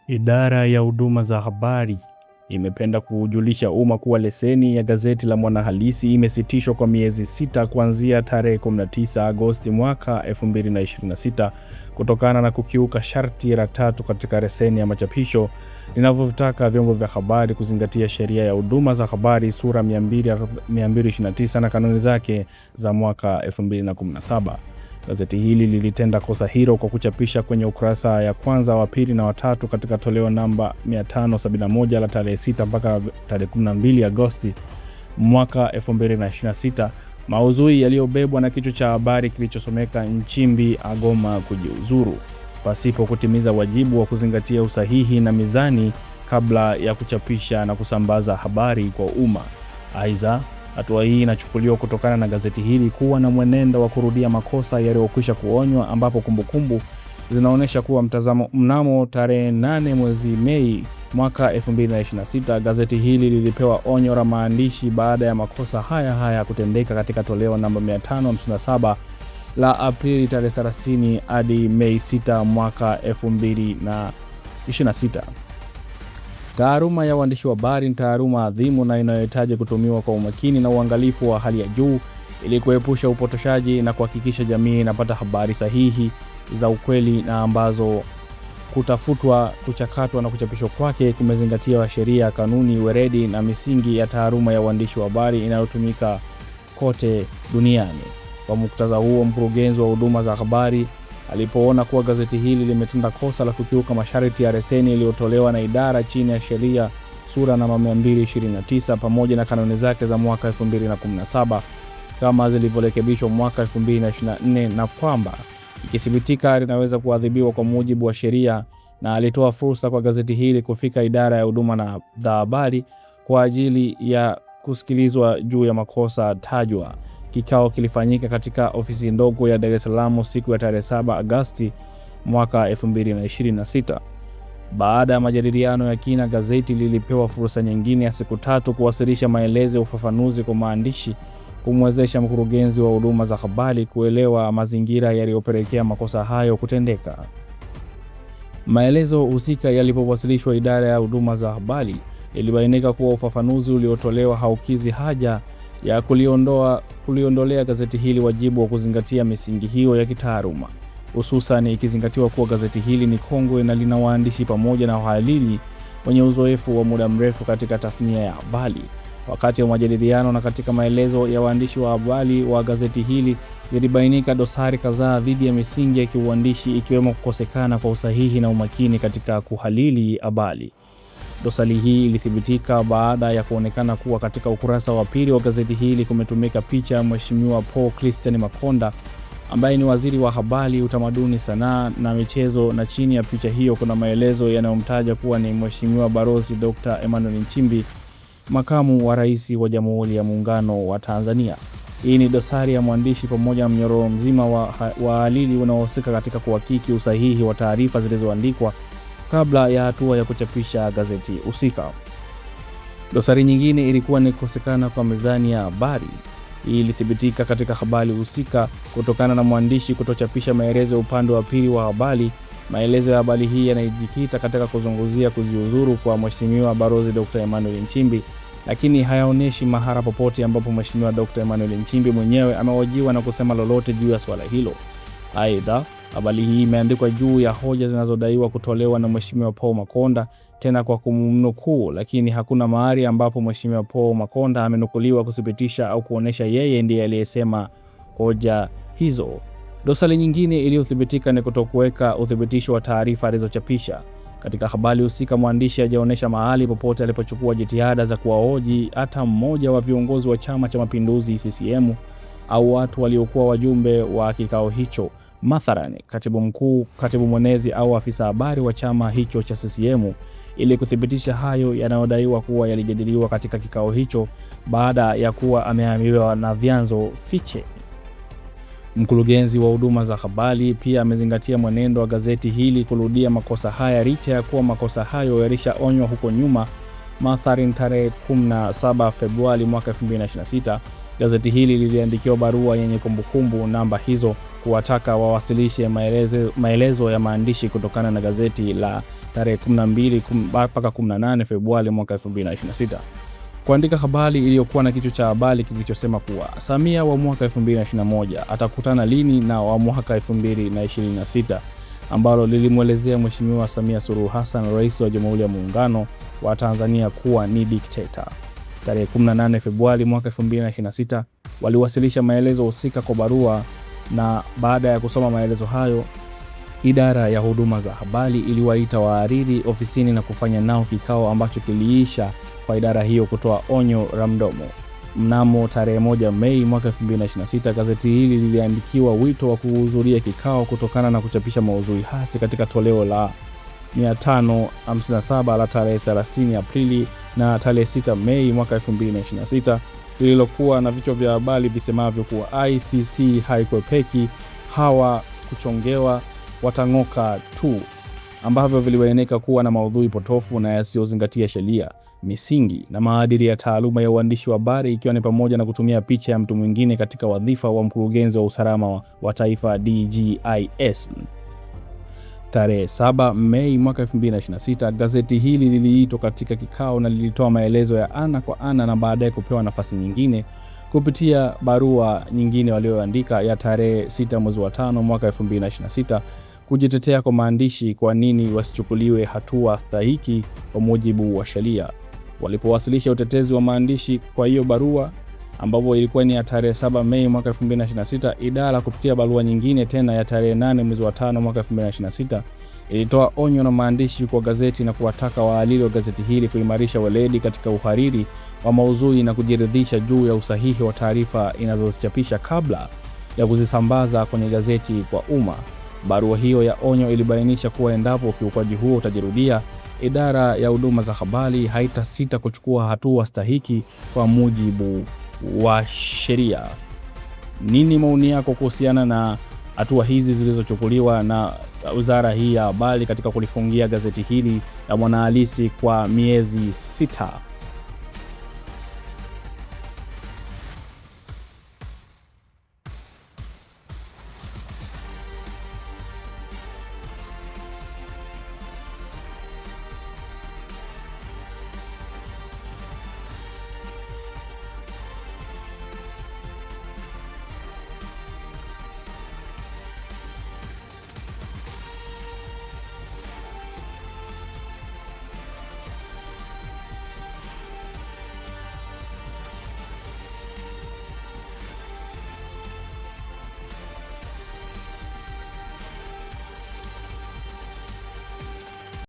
Idara ya huduma za habari imependa kujulisha umma kuwa leseni ya gazeti la Mwanahalisi imesitishwa kwa miezi 6 kuanzia tarehe 19 Agosti mwaka 2026 kutokana na kukiuka sharti la 3 katika leseni ya machapisho linavyotaka vyombo vya habari kuzingatia sheria ya huduma za habari sura 229 na kanuni zake za mwaka 2017. Gazeti hili lilitenda kosa hilo kwa kuchapisha kwenye ukurasa ya kwanza, wa pili na wa tatu katika toleo namba 571 la tarehe 6 mpaka tarehe 12 Agosti mwaka 2026 maudhui yaliyobebwa na kichwa cha habari kilichosomeka Nchimbi agoma kujiuzuru, pasipo kutimiza wajibu wa kuzingatia usahihi na mizani kabla ya kuchapisha na kusambaza habari kwa umma. Aidha, hatua hii inachukuliwa kutokana na gazeti hili kuwa na mwenendo wa kurudia makosa yaliyokwisha kuonywa, ambapo kumbukumbu zinaonyesha kuwa mnamo tarehe 8 mwezi Mei mwaka 2026 gazeti hili lilipewa onyo la maandishi baada ya makosa haya kutendeka katika toleo namba 557 la Aprili tarehe 30 hadi Mei 6 mwaka 2026. Taaluma ya uandishi wa habari ni taaluma adhimu na inayohitaji kutumiwa kwa umakini na uangalifu wa hali ya juu ili kuepusha upotoshaji na kuhakikisha jamii inapata habari sahihi za ukweli na ambazo kutafutwa, kuchakatwa na kuchapishwa kwake kumezingatia sheria, kanuni, weledi na misingi ya taaluma ya uandishi wa habari inayotumika kote duniani. Kwa muktadha huo, mkurugenzi wa huduma za habari alipoona kuwa gazeti hili limetenda kosa la kukiuka masharti ya leseni iliyotolewa na idara chini ya sheria sura namba 229 pamoja na kanuni zake za mwaka 2017 kama zilivyorekebishwa mwaka 2024, na kwamba ikithibitika linaweza kuadhibiwa kwa mujibu wa sheria, na alitoa fursa kwa gazeti hili kufika idara ya huduma za habari kwa ajili ya kusikilizwa juu ya makosa tajwa. Kikao kilifanyika katika ofisi ndogo ya Dar es Salaam siku ya tarehe 7 Agosti mwaka 2026. Baada ya majadiliano ya kina, gazeti lilipewa fursa nyingine ya siku 3 kuwasilisha maelezo ya ufafanuzi kwa maandishi, kumwezesha mkurugenzi wa huduma za habari kuelewa mazingira yaliyopelekea makosa hayo kutendeka. Maelezo husika yalipowasilishwa idara ya huduma za habari, ilibainika kuwa ufafanuzi uliotolewa haukizi haja ya kuliondolea gazeti hili wajibu wa kuzingatia misingi hiyo ya kitaaluma, hususan ikizingatiwa kuwa gazeti hili ni kongwe na lina waandishi pamoja na wahariri wenye uzoefu wa muda mrefu katika tasnia ya habari. Wakati wa majadiliano na katika maelezo ya waandishi wa habari wa gazeti hili, zilibainika dosari kadhaa dhidi ya misingi ya kiuandishi, ikiwemo kukosekana kwa usahihi na umakini katika kuhalili habari. Dosari hii ilithibitika baada ya kuonekana kuwa katika ukurasa wa pili wa gazeti hili kumetumika picha ya Mheshimiwa Paul Christian Makonda ambaye ni waziri wa habari, utamaduni, sanaa na michezo, na chini ya picha hiyo kuna maelezo yanayomtaja kuwa ni Mheshimiwa Balozi Dr. Emmanuel Nchimbi, makamu wa rais wa Jamhuri ya Muungano wa Tanzania. Hii ni dosari ya mwandishi pamoja na mnyororo mzima wa wahariri unaohusika katika kuhakiki usahihi wa taarifa zilizoandikwa kabla ya hatua ya kuchapisha gazeti husika. Dosari nyingine ilikuwa ni kukosekana kwa mizani ya habari. Hii ilithibitika katika habari husika kutokana na mwandishi kutochapisha maelezo ya upande wa pili wa habari. Maelezo ya habari hii yanajikita katika kuzungumzia kujiuzuru kwa Mheshimiwa Balozi Dr. Emmanuel Nchimbi, lakini hayaoneshi mahara popote ambapo Mheshimiwa Dr. Emmanuel Nchimbi mwenyewe amehojiwa na kusema lolote juu ya swala hilo. Aidha, habari hii imeandikwa juu ya hoja zinazodaiwa kutolewa na Mheshimiwa Paul Makonda, tena kwa kumnukuu, lakini hakuna mahali ambapo Mheshimiwa Paul Makonda amenukuliwa kuthibitisha au kuonesha yeye ndiye aliyesema hoja hizo. Dosari nyingine iliyothibitika ni kutokuweka uthibitisho wa taarifa alizochapisha. Katika habari husika, mwandishi hajaonesha mahali popote alipochukua jitihada za kuwahoji hata mmoja wa viongozi wa Chama cha Mapinduzi CCM au watu waliokuwa wajumbe wa kikao hicho, mathalan katibu mkuu, katibu mwenezi au afisa habari wa chama hicho cha CCM, ili kuthibitisha hayo yanayodaiwa kuwa yalijadiliwa katika kikao hicho baada ya kuwa ameambiwa na vyanzo fiche. Mkurugenzi wa huduma za habari pia amezingatia mwenendo wa gazeti hili kurudia makosa haya licha ya kuwa makosa hayo yalishaonywa huko nyuma. Mathalan, tarehe 17 Februari mwaka 2026 gazeti hili liliandikiwa barua yenye kumbukumbu namba hizo kuwataka wawasilishe maelezo ya maandishi kutokana na gazeti la tarehe 12 mpaka 18 Februari mwaka 2026. Kuandika habari iliyokuwa na kichwa cha habari kilichosema kuwa Samia wa mwaka 2021 atakutana lini na wa mwaka 2026, ambalo lilimwelezea Mheshimiwa Samia Suluhu Hassan, Rais wa Jamhuri ya Muungano wa Tanzania, kuwa ni dikteta. Tarehe 18 Februari mwaka 2026 waliwasilisha maelezo husika kwa barua, na baada ya kusoma maelezo hayo, idara ya huduma za habari iliwaita wahariri ofisini na kufanya nao kikao ambacho kiliisha kwa idara hiyo kutoa onyo la mdomo. Mnamo tarehe 1 Mei mwaka 2026, gazeti hili liliandikiwa wito wa kuhudhuria kikao kutokana na kuchapisha maudhui hasi katika toleo la 557 la tarehe 30 Aprili na tarehe 6 Mei mwaka 2026, lililokuwa na vichwa vya habari visemavyo kuwa ICC haikwepeki, hawa kuchongewa, watang'oka tu, ambavyo viliwaoneka kuwa na maudhui potofu na yasiyozingatia sheria, misingi na maadili ya taaluma ya uandishi wa habari, ikiwa ni pamoja na kutumia picha ya mtu mwingine katika wadhifa wa mkurugenzi wa usalama wa taifa DGIS. Tarehe 7 Mei mwaka 2026, gazeti hili liliitwa katika kikao na lilitoa maelezo ya ana kwa ana na baadaye kupewa nafasi nyingine kupitia barua nyingine walioandika ya tarehe 6 mwezi wa 5 mwaka 2026 kujitetea kwa maandishi kwa nini wasichukuliwe hatua stahiki kwa mujibu wa sheria. Walipowasilisha utetezi wa maandishi kwa hiyo barua, ambapo ilikuwa ni ya tarehe 7 Mei mwaka 2026, idara kupitia barua nyingine tena ya tarehe 8 mwezi wa 5 mwaka 2026 ilitoa onyo na maandishi kwa gazeti na kuwataka wahariri wa gazeti hili kuimarisha weledi katika uhariri wa maudhui na kujiridhisha juu ya usahihi wa taarifa inazozichapisha kabla ya kuzisambaza kwenye gazeti kwa umma. Barua hiyo ya onyo ilibainisha kuwa endapo ukiukwaji huo utajirudia, idara ya huduma za habari haitasita kuchukua hatua stahiki kwa mujibu wa sheria. Nini maoni yako kuhusiana na hatua hizi zilizochukuliwa na wizara hii ya habari katika kulifungia gazeti hili la Mwanahalisi kwa miezi 6?